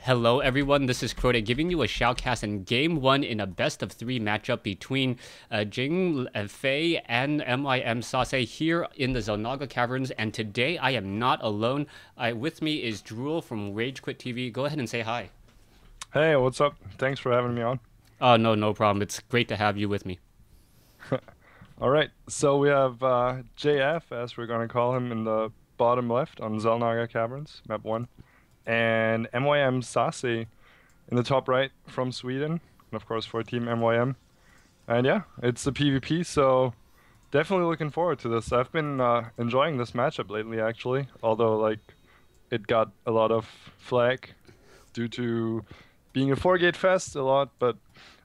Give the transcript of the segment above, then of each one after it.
Hello everyone, this is Crota giving you a shoutcast in Game 1 in a best-of-3 matchup between Jing Fei and SaSe here in the Zelnaga Caverns, and today I am not alone. With me is Drool from Rage Quit TV. Go ahead and say hi. Hey, what's up? Thanks for having me on. Oh, no problem. It's great to have you with me. All right, so we have JF, as we're going to call him, in the bottom left on Zelnaga Caverns, map 1, and SaSe in the top right from Sweden, and of course for Team MYM. And yeah, it's the PvP, so definitely looking forward to this. I've been enjoying this matchup lately, actually, although like it got a lot of flack due to being a 4-gate fest a lot, but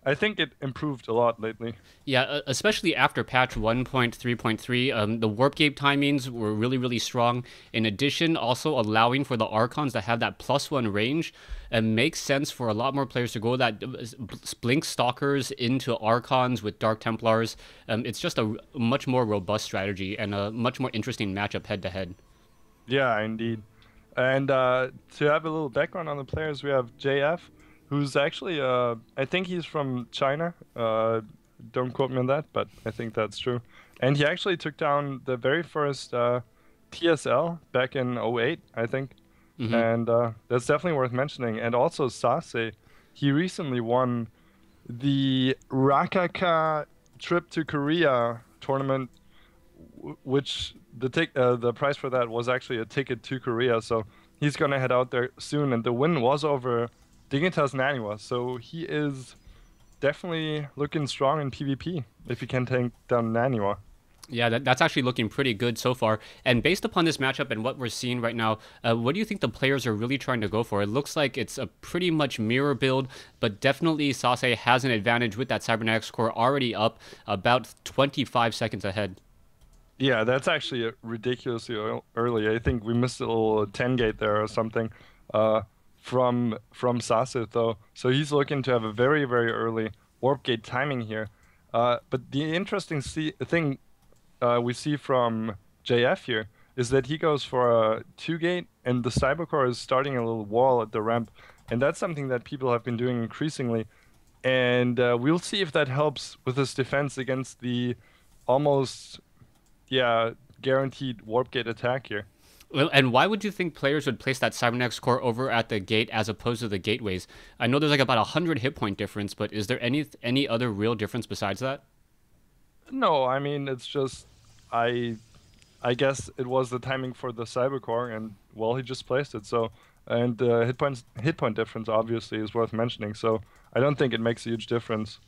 I think it improved a lot lately. Yeah, especially after patch 1.3.3, the warp gate timings were really strong. In addition, also allowing for the Archons to have that +1 range, it makes sense for a lot more players to go that blink stalkers into Archons with Dark Templars. It's just a much more robust strategy and a much more interesting matchup head to head. Yeah, indeed. And to have a little background on the players, we have JF, who's actually, I think he's from China. Don't quote me on that, but I think that's true. And he actually took down the very first TSL back in '08, I think. And that's definitely worth mentioning. And also SaSe, he recently won the Rakaka trip to Korea tournament, which the price for that was actually a ticket to Korea. So he's gonna head out there soon, and the win was over Dignitas Naniwa, so he is definitely looking strong in PvP if he can take down Naniwa. Yeah, that's actually looking pretty good so far. And based upon this matchup and what we're seeing right now, what do you think the players are really trying to go for? It looks like it's a pretty much mirror build, but definitely SaSe has an advantage with that Cybernetics core already up about 25 seconds ahead. Yeah, that's actually ridiculously early. I think we missed a little 10 gate there or something from SaSe though. So he's looking to have a very early warp gate timing here. But the interesting thing we see from JF here is that he goes for a 2-gate, and the Cybercore is starting a little wall at the ramp, and that's something that people have been doing increasingly. And we'll see if that helps with his defense against the almost, yeah, guaranteed warp gate attack here. Well, and why would you think players would place that Cybernetics core over at the gate as opposed to the gateways? I know there's like about 100 hit point difference, but is there any other real difference besides that? No, I mean, it's just I guess it was the timing for the Cybercore, and well, he just placed it. So, and the hit point difference obviously is worth mentioning. So I don't think it makes a huge difference.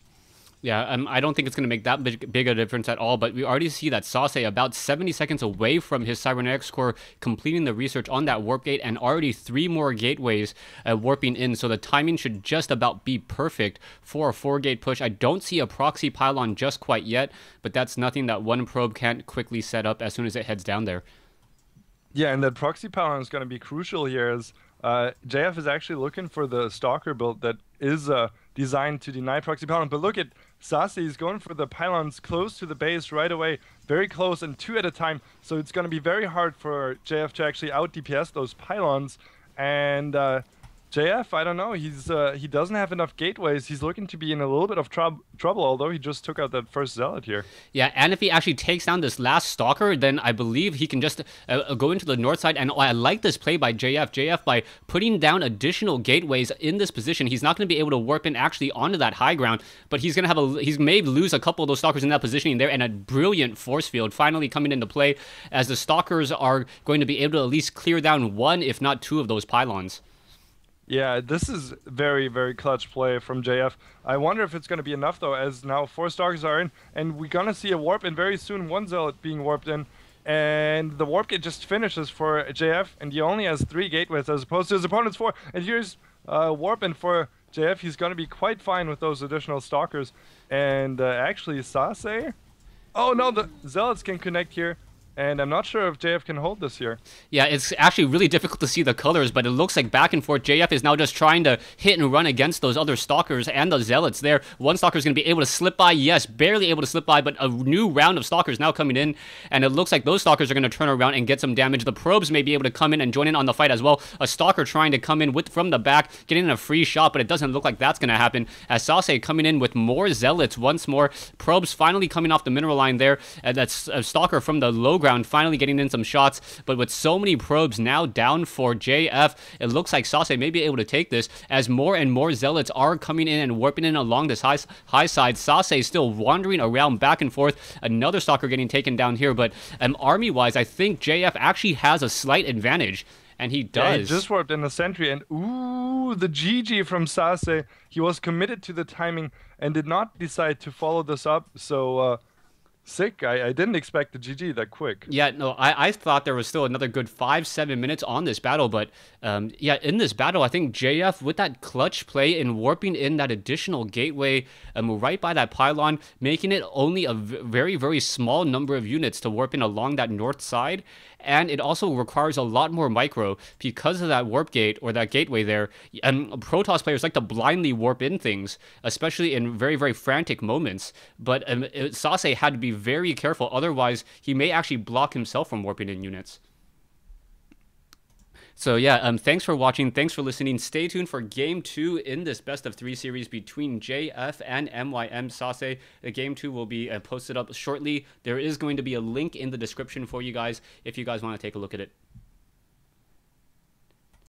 Yeah, I don't think it's going to make that big a difference at all, but we already see that SaSe about 70 seconds away from his Cybernetics core completing the research on that warp gate, and already 3 more gateways warping in, so the timing should just about be perfect for a 4-gate push. I don't see a proxy pylon just quite yet, but that's nothing that one probe can't quickly set up as soon as it heads down there. Yeah, and that proxy pylon is going to be crucial here, as JF is actually looking for the Stalker build that is designed to deny proxy pylon. But look at SaSe, is going for the pylons close to the base right away, very close, and 2 at a time. So it's going to be very hard for JF to actually out DPS those pylons. And JF, I don't know, he doesn't have enough gateways. He's looking to be in a little bit of trouble, although he just took out that first Zealot here. Yeah, and if he actually takes down this last Stalker, then I believe he can just go into the north side. And I like this play by JF. JF, by putting down additional gateways in this position, he's not going to be able to warp in actually onto that high ground, but he's going to have he may lose a couple of those Stalkers in that positioning there, and a brilliant force field finally coming into play as the Stalkers are going to be able to at least clear down 1, if not 2 of those pylons. Yeah, this is very clutch play from JF. I wonder if it's going to be enough, though, as now 4 Stalkers are in, and we're going to see a warp, and very soon 1 Zealot being warped in, and the warp gate just finishes for JF, and he only has 3 gateways as opposed to his opponent's 4, and here's warp, and for JF, he's going to be quite fine with those additional Stalkers, and actually SaSe? Oh no, the Zealots can connect here, And I'm not sure if JF can hold this here. Yeah, it's actually really difficult to see the colors, but it looks like back and forth. JF is now just trying to hit and run against those other Stalkers and the Zealots there. One Stalker is going to be able to slip by. Yes, barely able to slip by, but a new round of Stalkers now coming in, and it looks like those Stalkers are going to turn around and get some damage. The Probes may be able to come in and join in on the fight as well. A Stalker trying to come in from the back, getting a free shot, but it doesn't look like that's going to happen, as SaSe coming in with more Zealots once more. Probes finally coming off the mineral line there, and that's a Stalker from the low ground finally getting in some shots, but with so many probes now down for JF, it looks like SaSe may be able to take this as more and more Zealots are coming in and warping in along this high side. SaSe is still wandering around back and forth. Another Stalker getting taken down here, but army-wise, I think JF actually has a slight advantage. And he does. Yeah, he just warped in the sentry, and ooh, the GG from SaSe. He was committed to the timing and did not decide to follow this up, so sick. I didn't expect the GG that quick. Yeah, no, I thought there was still another good 5-7 minutes on this battle, but yeah, in this battle, I think JF, with that clutch play and warping in that additional gateway right by that pylon, making it only a very, very small number of units to warp in along that north side, and it also requires a lot more micro because of that warp gate or that gateway there. And Protoss players like to blindly warp in things, especially in very, very frantic moments, but SaSe had to be very careful, otherwise he may actually block himself from warping in units. So yeah, thanks for watching, thanks for listening. Stay tuned for Game 2 in this best of 3 series between JF and MYM SaSe. The Game 2 will be posted up shortly. There is going to be a link in the description for you guys if you guys want to take a look at it.